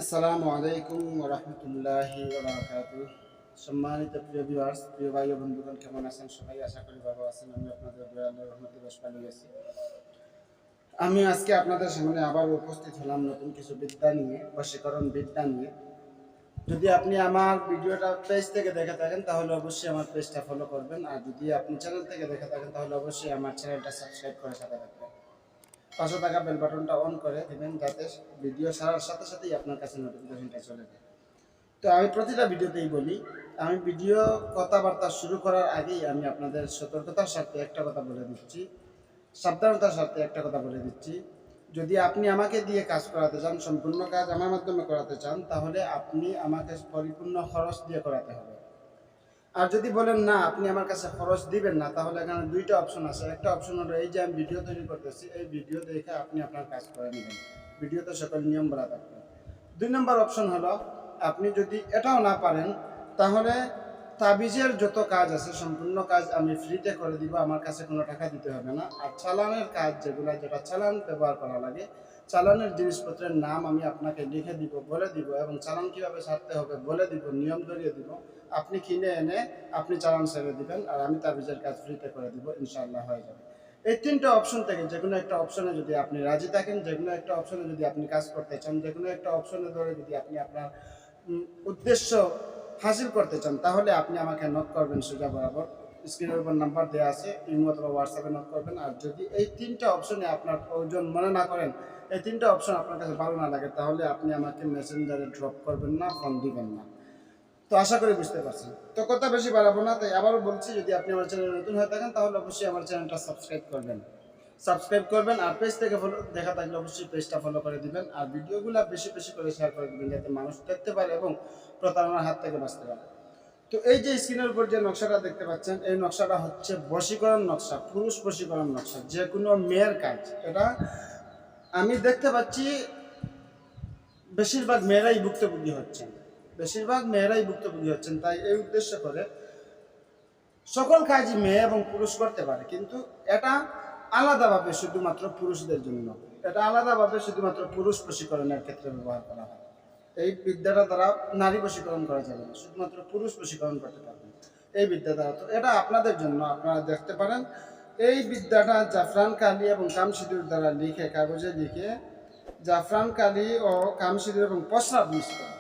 আসসালামু আলাইকুম ওয়া রাহমাতুল্লাহি ওয়া বারাকাতুহু। সম্মানিত প্রিয় ভিউয়ার্স, প্রিয় ভাই ও বন্ধুগণ, কেমন আছেন সবাই? আশা করি ভালো আছেন। আমি আপনাদের দয়া আল্লাহর রহমতে বেশ ভালো আছি। আমি আজকে আপনাদের সামনে আবার উপস্থিত হলাম নতুন কিছু বিদ্যা নিয়ে, বশীকরণ বিদ্যা নিয়ে। যদি আপনি আমার ভিডিওটা পেজ থেকে দেখে থাকেন তাহলে অবশ্যই আমার পেজটা ফলো করবেন, আর যদি আপনি চ্যানেল থেকে দেখে থাকেন তাহলে অবশ্যই আমার চ্যানেলটা সাবস্ক্রাইব করে সাথে রাখবেন। পাশে থাকা বেল বাটনটা অন করে দিবেন যাতে ভিডিও ছাড়ার সাথে সাথেই আপনার কাছে নোটিফিকেশনটা চলে যায়। তো আমি প্রতিটা ভিডিওতেই বলি, আমি ভিডিও কথাবার্তা শুরু করার আগেই আমি আপনাদের সতর্কতার স্বার্থে একটা কথা বলে দিচ্ছি, সাবধানতার স্বার্থে একটা কথা বলে দিচ্ছি। যদি আপনি আমাকে দিয়ে কাজ করাতে চান, সম্পূর্ণ কাজ আমার মাধ্যমে করাতে চান, তাহলে আপনি আমাকে পরিপূর্ণ খরচ দিয়ে করাতে হবে। আর যদি বলেন না আপনি আমার কাছে খরচ দিবেন না, তাহলে এখানে দুইটা অপশন আছে। একটা অপশন হলো এই যে আমি ভিডিও তৈরি করতেছি, এই ভিডিও দেখে আপনি আপনার কাজ করে নেবেন, ভিডিওতে সকল নিয়ম বলা থাকবে। 2 নম্বর অপশন হলো, আপনি যদি এটাও না পারেন তাহলে তাবিজের যত কাজ আছে সম্পূর্ণ কাজ আমি ফ্রিতে করে দিব, আমার কাছে কোনো টাকা দিতে হবে না। আর চালানের কাজ যেটা চালান ব্যবহার করা লাগে, চালানের জিনিসপত্রের নাম আমি আপনাকে লিখে দিব, বলে দিব, এবং চালান কীভাবে ছাড়তে হবে বলে দিব, নিয়ম ধরিয়ে দিব। আপনি কিনে এনে আপনি চালান ছেড়ে দিবেন, আর আমি তাবিজের কাজ ফ্রিতে করে দিব, ইনশাআল্লাহ হয়ে যাবে। এই 3টা অপশন থেকে যে কোনো একটা অপশনে যদি আপনি রাজি থাকেন, যে কোনো একটা অপশনে যদি আপনি কাজ করতে চান, যে কোনো একটা অপশনে ধরে যদি আপনি আপনার উদ্দেশ্য হাসিল করতে চান, তাহলে আপনি আমাকে নক করবেন সোজা বরাবর। স্ক্রিনের উপর নাম্বার দেওয়া আছে, ইমো অথবা হোয়াটসঅ্যাপে নক করবেন। আর যদি এই 3টা অপশনে আপনার প্রয়োজন মনে না করেন, এই 3টা অপশন আপনার কাছে ভালো না লাগে, তাহলে আপনি আমাকে মেসেঞ্জারে ড্রপ করবেন না, ফোন দিবেন না। তো আশা করি বুঝতে পারছেন। তো কথা বেশি বাড়াবো না, তাই আবারও বলছি, যদি আপনি আমার চ্যানেলে নতুন হয়ে থাকেন তাহলে অবশ্যই আমার চ্যানেলটা সাবস্ক্রাইব করবেন। আর পেজ থেকে দেখা থাকলে অবশ্যই পেজটা ফলো করে দিবেন, আর ভিডিওগুলো বেশি বেশি করে শেয়ার করে দিবেন যাতে মানুষ দেখতে পারে এবং প্রতারণার হাত থেকে বাঁচতে পারে। তো এই যে স্ক্রিনের উপর যে নকশাটা দেখতে পাচ্ছেন, এই নকশাটা হচ্ছে বশীকরণ নকশা, পুরুষ বশীকরণ নকশা, যে কোনো মেয়ের কাজ। এটা আমি দেখতে পাচ্ছি বেশিরভাগ মেয়েরাই ভুক্তভোগী হচ্ছেন, তাই এই উদ্দেশ্য করে সকল কাজই মেয়ে এবং পুরুষ করতে পারে, কিন্তু এটা আলাদাভাবে শুধুমাত্র পুরুষদের জন্য, এটা আলাদাভাবে শুধুমাত্র পুরুষ বশীকরণের ক্ষেত্রে ব্যবহার করা হয়। এই বিদ্যাটা দ্বারা নারী বশীকরণ করা যাবে না, শুধুমাত্র পুরুষ বশীকরণ করতে পারবেন এই বিদ্যা দ্বারা। তো এটা আপনাদের জন্য, আপনারা দেখতে পারেন। এই বিদ্যাটা জাফরান কালি এবং কামসিঁদুর দ্বারা লিখে, কাগজে লিখে জাফরান কালি ও কামসিঁদুর এবং প্রস্রাব মিশ্র করা,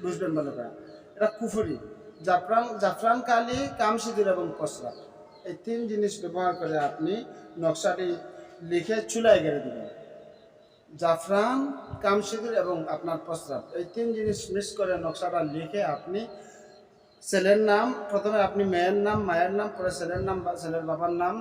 বুঝবেন ভালো করে। এটা কুফরি। জাফরান কালি, কামসিঁদুর এবং প্রস্রাব, এই 3 জিনিস ব্যবহার করে আপনি নকশাটি লিখে চুলায় গেড়ে দেবেন। জাফরান, কামসিঁদুর এবং আপনার প্রস্রাব, এই 3 জিনিস মিক্স করে নকশাটা লিখে আপনি ছেলের নাম, প্রথমে আপনি মেয়ের নাম, মায়ের নাম, পরে ছেলের নাম বা ছেলের বাবার নাম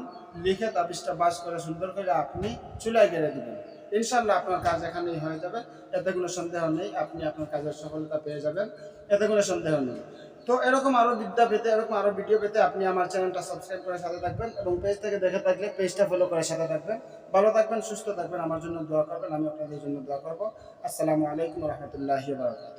লিখে তাবিজটা বাস করে সুন্দর করে আপনি চুলায় গেড়ে দেবেন। ইনশাল্লাহ আপনার কাজ এখানেই হয়ে যাবে, এতে কোনো সন্দেহ নেই। আপনি আপনার কাজের সফলতা পেয়ে যাবেন, এতে কোনো সন্দেহ নেই। তো এরকম আরও বিদ্যা পেতে, এরকম আরও ভিডিও পেতে আপনি আমার চ্যানেলটা সাবস্ক্রাইব করে সাথে থাকবেন, এবং পেজ থেকে দেখে থাকলে পেজটা ফলো করে সাথে থাকবেন। ভালো থাকবেন, সুস্থ থাকবেন, আমার জন্য দোয়া করবেন, আমি আপনাদের জন্য দোয়া করবো। আসসালামু আলাইকুম রহমতুল্লাহি ওয়া বারাকাতুহু।